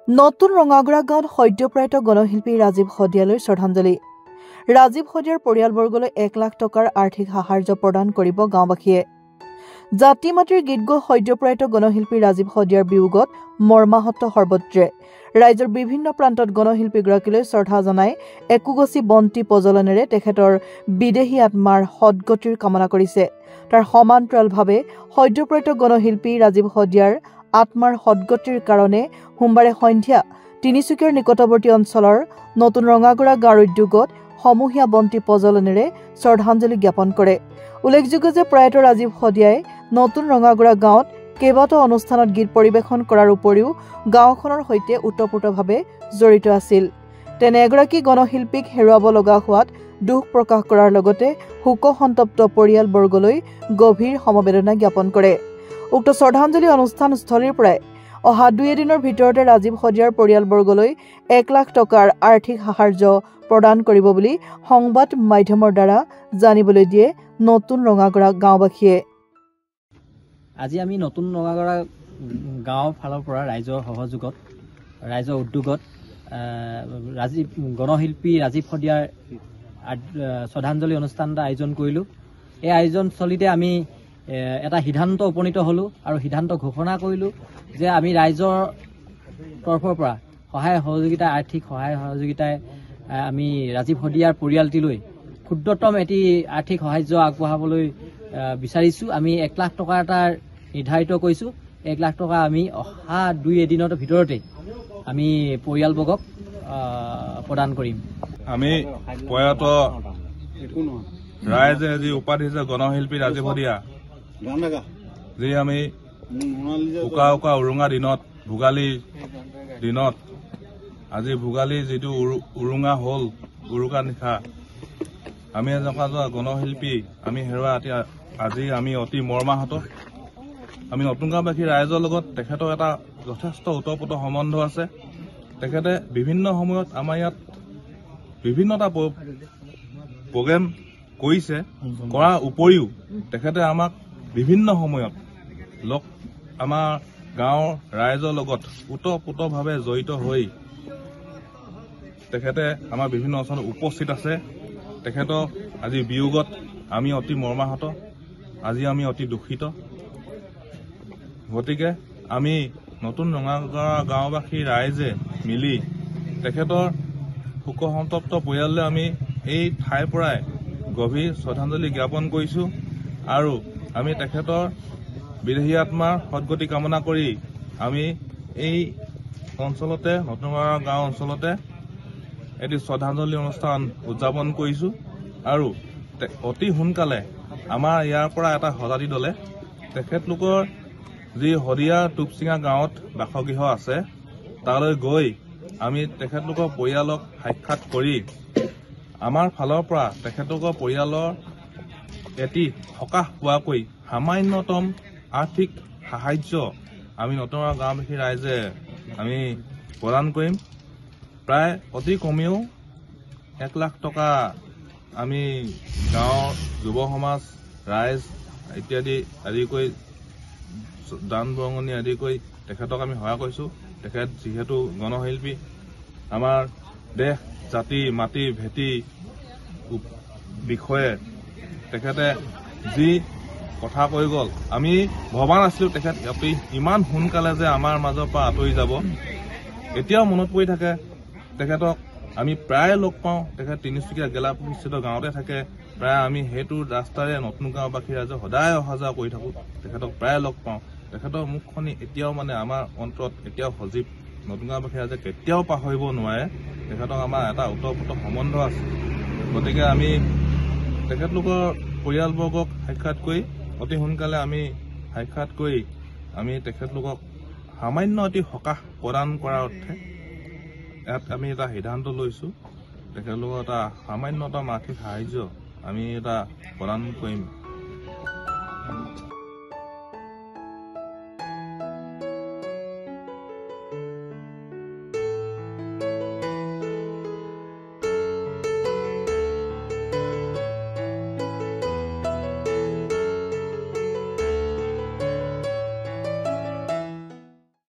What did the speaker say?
নতুন ৰঙাগুৰা গাঁৱত সদ্যপ্ৰায়ত গণশিল্পী ৰাজীৱ শদিয়ালৈ শ্ৰদ্ধাঞ্জলি। ৰাজীৱ শদিয়াৰ পৰিয়ালবৰ্গলৈ 1 লাখ টকাৰ আৰ্থিক সাহায্য প্ৰদান কৰিব গাঁওবাসীয়ে। জাতি মাটিৰ গীত গৈ সদ্যপ্ৰায়ত গণশিল্পী ৰাজীৱ শদিয়াৰ বিয়োগত মৰ্মাহত সৰ্বত্ৰে। ৰাজ্যৰ বিভিন্ন প্ৰান্তত গণশিল্পীগৰাকীলৈ শ্ৰদ্ধা জনাই একোগছি বন্তি প্ৰজ্বলনেৰে তেখেতৰ বিদেহী আত্মাৰ সদ্গতিৰ কামনা কৰিছে। তাৰ সমান্তৰালভাৱে সদ্যপ্ৰায়ত গণশিল্পী ৰাজীৱ শদিয়াৰ আত্মাৰ সদ্গতিৰ কাৰণে সোমবাৰে সন্ধিয়া তিনিচুকীয়াৰ নিকটৱৰ্তী অঞ্চলৰ নতুন ৰঙাগুৰা গাঁৱৰ উদ্যোগত সমূহীয়া বন্তি প্ৰজ্বলনেৰে শ্ৰদ্ধাঞ্জলি জ্ঞাপন কৰে। উল্লেখযোগ্য যে প্ৰয়াত ৰাজীৱ শদিয়াই নতুন ৰঙাগুৰা গাঁৱত কেইবাটাও অনুষ্ঠানত গীত পৰিৱেশন কৰাৰ উপৰিও গাঁওখনৰ সৈতে ওতঃপ্ৰোতভাৱে জড়িত আছিল। তেনে এগৰাকী গণশিল্পীক হেৰুৱাব লগা হোৱাত দুখ প্ৰকাশ কৰাৰ লগতে শোকসন্তপ্ত পৰিয়ালবৰ্গলৈ গভীৰ সমবেদনা জ্ঞাপন কৰে। উক্ত শ্ৰদ্ধাঞ্জলি অনুষ্ঠানস্থলীৰ পৰাই অহা 2 দিনৰ ভিতৰতে ৰাজীৱ শদিয়াৰ পৰিয়ালবৰ্গলৈ 1 লাখ টকাৰ আৰ্থিক সাহায্য প্ৰদান কৰিব বুলি সংবাদ মাধ্যমৰ দ্বাৰা জানিবলৈ দিয়ে নতুন ৰঙাগুৰা গাঁওবাসীয়ে। আজি আমি নতুন ৰঙাগুৰা গাঁৱৰ ফালৰ পৰা ৰাইজৰ সহযোগত ৰাইজৰ উদ্যোগত গণশিল্পী ৰাজীৱ শদিয়াৰ শ্ৰদ্ধাঞ্জলি অনুষ্ঠান এটা আয়োজন কৰিলোঁ। এই আয়োজনস্থলীতে আমি এটা সিদ্ধান্ত উপনীত হ'লোঁ আৰু সিদ্ধান্ত ঘোষণা কৰিলোঁ যে আমি ৰাইজৰ তৰফৰ পৰা সহায় সহযোগিতা আৰ্থিক সহায় সহযোগিতাই আমি ৰাজীৱ শদিয়াৰ পৰিয়ালটিলৈ ক্ষুদ্ৰতম এটি আৰ্থিক সাহায্য আগবঢ়াবলৈ বিচাৰিছোঁ। আমি 1 লাখ টকা এটা নিৰ্ধাৰিত কৰিছোঁ। 1 লাখ টকা আমি অহা 2 দিনৰ ভিতৰতে আমি পৰিয়ালবৰ্গক প্ৰদান কৰিম। আমি প্ৰয়াত ৰাইজে যি উপাধি যে গণশিল্পী ৰাজীৱ শদিয়া, যি আমি উকা উৰুঙা দিনত ভোগালী দিনত আজি ভোগালী যিটো উৰুঙা হ'ল উৰুকা নিশা আমি এনেকুৱা গণশিল্পী আমি হেৰুৱা আজি আমি অতি মৰ্মাহত। আমি নতুন গাঁওবাসী ৰাইজৰ লগত তেখেতৰ এটা যথেষ্ট ওতঃপ্ৰোত সম্বন্ধ আছে। তেখেতে বিভিন্ন সময়ত আমাৰ ইয়াত বিভিন্নটা প্ৰগ্ৰেম কৰিছে, কৰাৰ উপৰিও তেখেতে আমাক বিভিন্ন সময়ত আমাৰ গাঁৱৰ ৰাইজৰ লগত ওতঃপ্ৰোতভাৱে জড়িত হৈ তেখেতে আমাৰ বিভিন্ন অঞ্চলত উপস্থিত আছে। তেখেতক আজি বিয়োগত আমি অতি মৰ্মাহত, আজি আমি অতি দুখিত। গতিকে আমি নতুন ৰঙাগুৰা গাঁওবাসী ৰাইজে মিলি তেখেতৰ শোকসন্তপ্ত পৰিয়াললৈ আমি এই ঠাইৰ পৰাই গভীৰ শ্ৰদ্ধাঞ্জলি জ্ঞাপন কৰিছোঁ আৰু আমি তেখেতৰ বিদেহী আত্মাৰ সদ্গতি কামনা কৰি আমি এই অঞ্চলতে নতুন ৰঙাগুৰা গাঁও অঞ্চলতে এটি শ্ৰদ্ধাঞ্জলি অনুষ্ঠান উদযাপন কৰিছোঁ আৰু অতি সোনকালে আমাৰ ইয়াৰ পৰা এটা সজাতি দলে তেখেতলোকৰ যি শদিয়া টুপচিঙা গাঁৱত বাসগৃহ আছে তালৈ গৈ আমি তেখেতলোকৰ পৰিয়ালক সাক্ষাৎ কৰি আমাৰ ফালৰ পৰা তেখেতলোকৰ পৰিয়ালৰ এটি সকাহ পোৱাকৈ সামান্যতম আৰ্থিক সাহায্য আমি নতুন গাঁওবাসী ৰাইজে আমি প্ৰদান কৰিম। প্ৰায় অতি কমেও 1 লাখ টকা আমি গাঁৱৰ যুৱ সমাজ ৰাইজ ইত্যাদি আদি কৰি দান বৰঙণি আদি কৰি তেখেতক আমি সহায় কৰিছোঁ। তেখেত যিহেতু গণশিল্পী, আমাৰ দেশ জাতি মাটি ভেটি বিষয়ে তেখেতে যি কথা কৈ গ'ল আমি ভবা নাছিলোঁ তেখেত ইমান সোনকালে যে আমাৰ মাজৰ পৰা আঁতৰি যাব। এতিয়াও মনত পৰি থাকে তেখেতক আমি প্ৰায় লগ পাওঁ। তেখেত তিনিচুকীয়া গেলাপুখুৰীস্থিত গাঁৱতে থাকে। প্ৰায় আমি সেইটো ৰাস্তাৰে নতুন গাঁওবাসী ৰাইজে সদায় অহা যোৱা কৰি থাকোঁ। তেখেতক প্ৰায় লগ পাওঁ। তেখেতৰ মুখখনি এতিয়াও আমাৰ অন্তৰত এতিয়াও সজীৱ। নতুন গাঁওবাসী ৰাইজে কেতিয়াও পাহৰিব নোৱাৰে। তেখেতক আমাৰ এটা ওতঃপ্ৰোত সম্বন্ধ আছে। গতিকে আমি তেখেতলোকৰ পৰিয়ালবৰ্গক সাক্ষাৎ কৰি অতি সোনকালে আমি সাক্ষাৎ কৰি আমি তেখেতলোকক সামান্য এটি সকাহ প্ৰদান কৰাৰ অৰ্থে ইয়াত আমি এটা সিদ্ধান্ত লৈছোঁ। তেখেতলোকৰ এটা সামান্যতম আৰ্থিক সাহায্য আমি এটা প্ৰদান কৰিম।